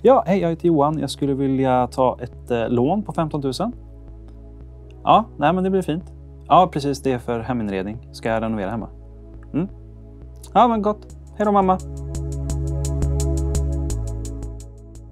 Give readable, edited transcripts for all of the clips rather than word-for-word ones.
Ja, hej, jag heter Johan. Jag skulle vilja ta ett lån på 15 000. Ja, nej men det blir fint. Ja, precis, det är för heminredning. Ska jag renovera hemma? Ja, men gott. Hej då, mamma.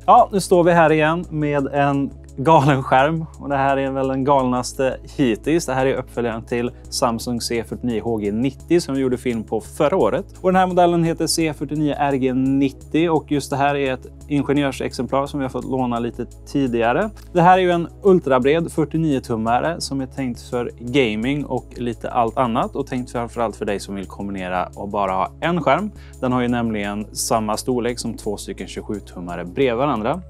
Ja, nu står vi här igen med en galen skärm. Och det här är väl den galnaste hittills. Det här är uppföljaren till Samsung C49 HG90 som vi gjorde film på förra året. Och den här modellen heter C49 RG90 och just det här är ett ingenjörsexemplar som vi har fått låna lite tidigare. Det här är ju en ultrabred 49-tummare som är tänkt för gaming och lite allt annat och tänkt framförallt för dig som vill kombinera och bara ha en skärm. Den har ju nämligen samma storlek som 2 stycken 27-tummare bredvid varandra.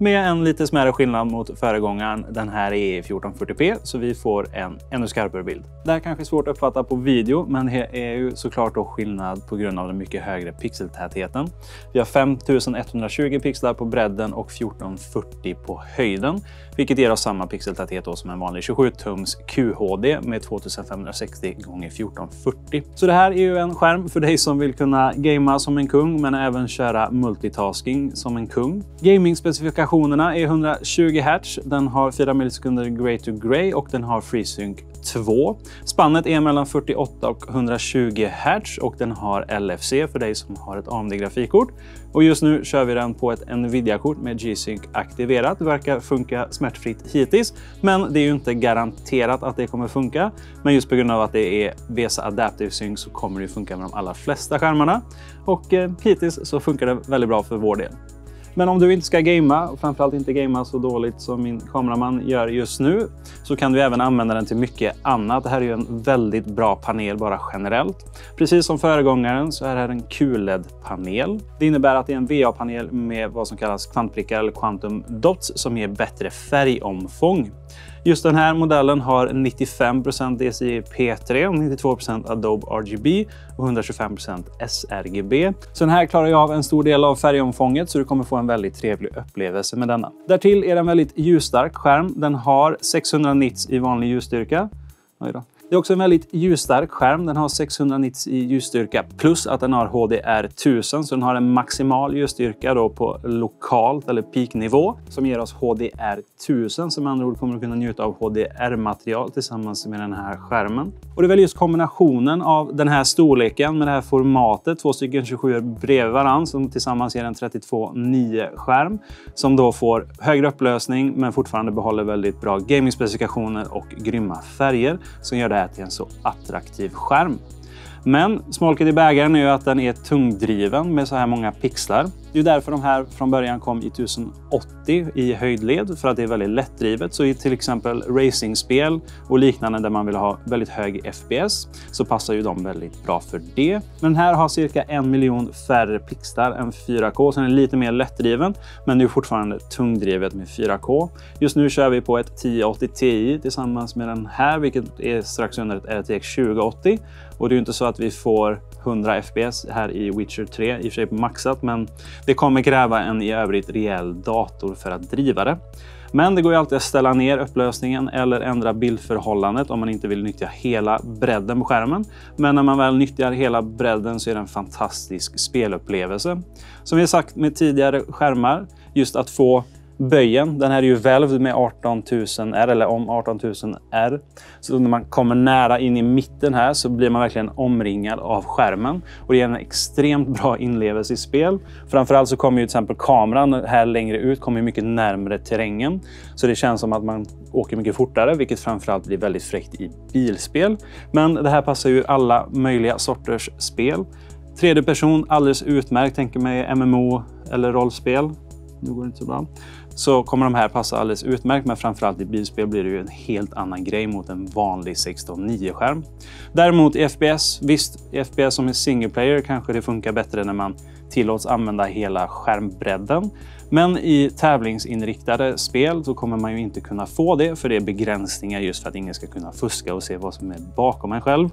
Med en lite smärre skillnad mot föregångaren. Den här är 1440p så vi får en ännu skarpare bild. Det här kanske är svårt att uppfatta på video men det är ju såklart då skillnad på grund av den mycket högre pixeltätheten. Vi har 5120 pixlar på bredden och 1440 på höjden. Vilket ger oss samma pixeltäthet då som en vanlig 27-tums QHD med 2560 x 1440. Så det här är ju en skärm för dig som vill kunna gamea som en kung men även köra multitasking som en kung. Gaming-specifikationerna är 120 Hz, den har 4 millisekunder gray to gray och den har FreeSync 2. Spannet är mellan 48 och 120 Hz och den har LFC för dig som har ett AMD-grafikkort. Och just nu kör vi den på ett Nvidia-kort med G-Sync aktiverat. Det verkar funka smärtfritt hittills, men det är ju inte garanterat att det kommer funka. Men just på grund av att det är VESA Adaptive Sync så kommer det funka med de allra flesta skärmarna. Och hittills så funkar det väldigt bra för vår del. Men om du inte ska gamea, och framförallt inte gamea så dåligt som min kameraman gör just nu, så kan du även använda den till mycket annat. Det här är ju en väldigt bra panel bara generellt. Precis som föregångaren så är det här en QLED-panel. Det innebär att det är en VA-panel med vad som kallas kvantprickar eller quantum dots som ger bättre färgomfång. Just den här modellen har 95% DCI P3, 92% Adobe RGB och 125% sRGB. Så den här klarar ju av en stor del av färgomfånget så du kommer få en väldigt trevlig upplevelse med denna. Därtill är den väldigt ljusstark skärm. Den har 600 nits i vanlig ljusstyrka. Oj då. Det är också en väldigt ljusstark skärm. Den har 600 nits i ljusstyrka plus att den har HDR1000 så den har en maximal ljusstyrka då på lokalt eller peaknivå som ger oss HDR1000 som med andra ord kommer att kunna njuta av HDR-material tillsammans med den här skärmen. Och det är väl just kombinationen av den här storleken med det här formatet, 2 stycken 27 bredvid varandra som tillsammans ger en 32:9 skärm som då får högre upplösning men fortfarande behåller väldigt bra gaming-specifikationer och grymma färger som gör det här till en så attraktiv skärm. Men smolket i bägaren är ju att den är tungdriven med så här många pixlar. Det är därför de här från början kom i 1080 i höjdled för att det är väldigt lättdrivet. Så i till exempel racingspel och liknande där man vill ha väldigt hög FPS så passar ju de väldigt bra för det. Men den här har cirka 1 miljon färre pixlar än 4K så den är lite mer lättdriven men det är fortfarande tungdrivet med 4K. Just nu kör vi på ett 1080 Ti tillsammans med den här vilket är strax under ett RTX 2080 och det är ju inte så att vi får 100 FPS här i Witcher 3 i och för sig på maxat men det kommer kräva en i övrigt rejäl dator för att driva det. Men det går ju alltid att ställa ner upplösningen eller ändra bildförhållandet om man inte vill nyttja hela bredden på skärmen. Men när man väl nyttjar hela bredden så är det en fantastisk spelupplevelse. Som vi har sagt med tidigare skärmar, just att få böjen, den här är ju välvd med 18000R eller om 18000R. Så när man kommer nära in i mitten här så blir man verkligen omringad av skärmen. Och det ger en extremt bra inlevelse i spel. Framförallt så kommer ju till exempel kameran här längre ut, kommer mycket närmare terrängen. Så det känns som att man åker mycket fortare, vilket framförallt blir väldigt fräckt i bilspel. Men det här passar ju alla möjliga sorters spel. Tredje person, alldeles utmärkt, tänker mig MMO eller rollspel. Nu går det inte så bra. Så kommer de här passa alldeles utmärkt, men framförallt i bilspel blir det ju en helt annan grej mot en vanlig 16:9-skärm. Däremot i FPS, visst, i FPS som är single player kanske det funkar bättre när man tillåts använda hela skärmbredden. Men i tävlingsinriktade spel så kommer man ju inte kunna få det, för det är begränsningar just för att ingen ska kunna fuska och se vad som är bakom en själv.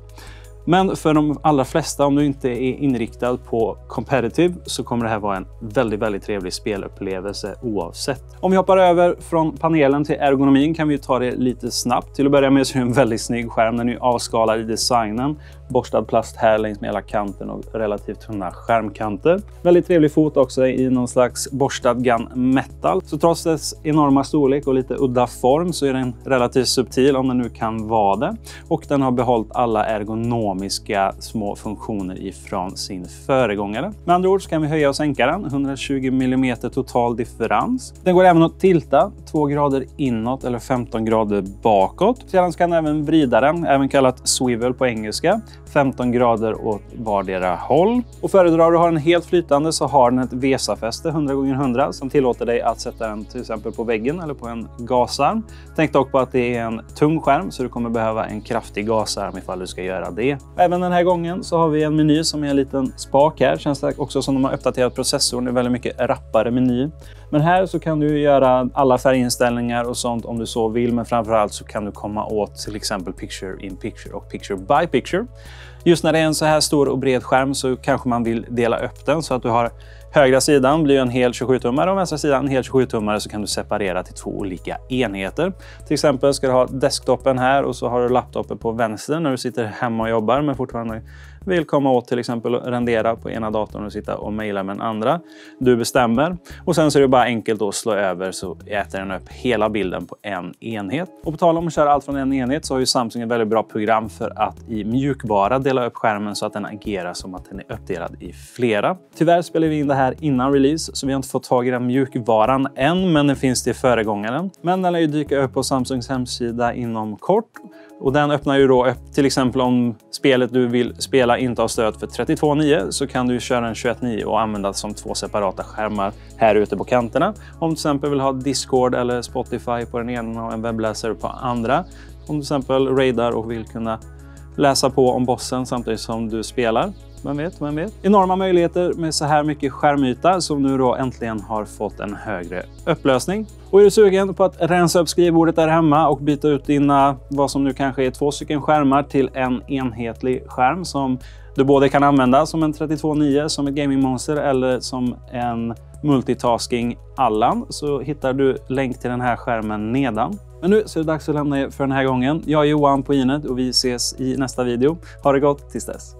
Men för de allra flesta, om du inte är inriktad på competitive, så kommer det här vara en väldigt trevlig spelupplevelse oavsett. Om vi hoppar över från panelen till ergonomin kan vi ta det lite snabbt. Till att börja med så är det en väldigt snygg skärm. Den är avskalad i designen borstad plast här längs med hela kanten och relativt tunna skärmkanter. Väldigt trevlig fot också i någon slags borstad gunmetal. Så trots dess enorma storlek och lite udda form så är den relativt subtil, om den nu kan vara det. Och den har behållit alla ergonomiska små funktioner ifrån sin föregångare. Med andra ord så kan vi höja och sänka den. 120 mm total differens. Den går även att tilta 2 grader inåt eller 15 grader bakåt. Sedan kan även vrida den, även kallat swivel på engelska. 15 grader åt vardera håll. Och föredrar du har den helt flytande så har den ett VESA-fäste 100x100 som tillåter dig att sätta den till exempel på väggen eller på en gasarm. Tänk dock på att det är en tung skärm så du kommer behöva en kraftig gasarm ifall du ska göra det. Även den här gången så har vi en meny som är en liten spak här. Känns det också som de har uppdaterat processorn. Det är väldigt mycket rappare meny. Men här så kan du göra alla färginställningar och sånt om du så vill. Men framförallt så kan du komma åt till exempel Picture in Picture och Picture by Picture. Just när det är en så här stor och bred skärm så kanske man vill dela upp den så att du har högra sidan blir en hel 27-tummare och vänstra sidan en hel 27-tummare, så kan du separera till 2 olika enheter. Till exempel ska du ha desktopen här och så har du laptopen på vänster när du sitter hemma och jobbar men fortfarande vill komma åt till exempel rendera på ena datorn och sitta och mejla med den andra. Du bestämmer. Och sen så är det bara enkelt att slå över så äter den upp hela bilden på en enhet. Och på tal om att köra allt från en enhet så har ju Samsung ett väldigt bra program för att i mjukvara dela upp skärmen så att den agerar som att den är uppdelad i flera. Tyvärr spelar vi in det här innan release så vi har inte fått tag i den mjukvaran än, men den finns till föregångaren. Men den lär ju dyka upp på Samsungs hemsida inom kort. Och den öppnar ju då upp, till exempel om spelet du vill spela inte har stöd för 32.9 så kan du köra en 21.9 och använda som 2 separata skärmar här ute på kanterna. Om du till exempel vill ha Discord eller Spotify på den ena och en webbläsare på andra. Om du till exempel raidar och vill kunna läsa på om bossen samtidigt som du spelar. Vem vet, vem vet. Enorma möjligheter med så här mycket skärmyta som nu då äntligen har fått en högre upplösning. Och är du sugen på att rensa upp skrivbordet där hemma och byta ut dina, vad som nu kanske är 2 stycken skärmar till en enhetlig skärm som du både kan använda som en 32.9 som ett gamingmonster eller som en multitasking Allan, så hittar du länk till den här skärmen nedan. Men nu så är det dags att lämna er för den här gången. Jag är Johan på Inet och vi ses i nästa video. Ha det gott tills dess.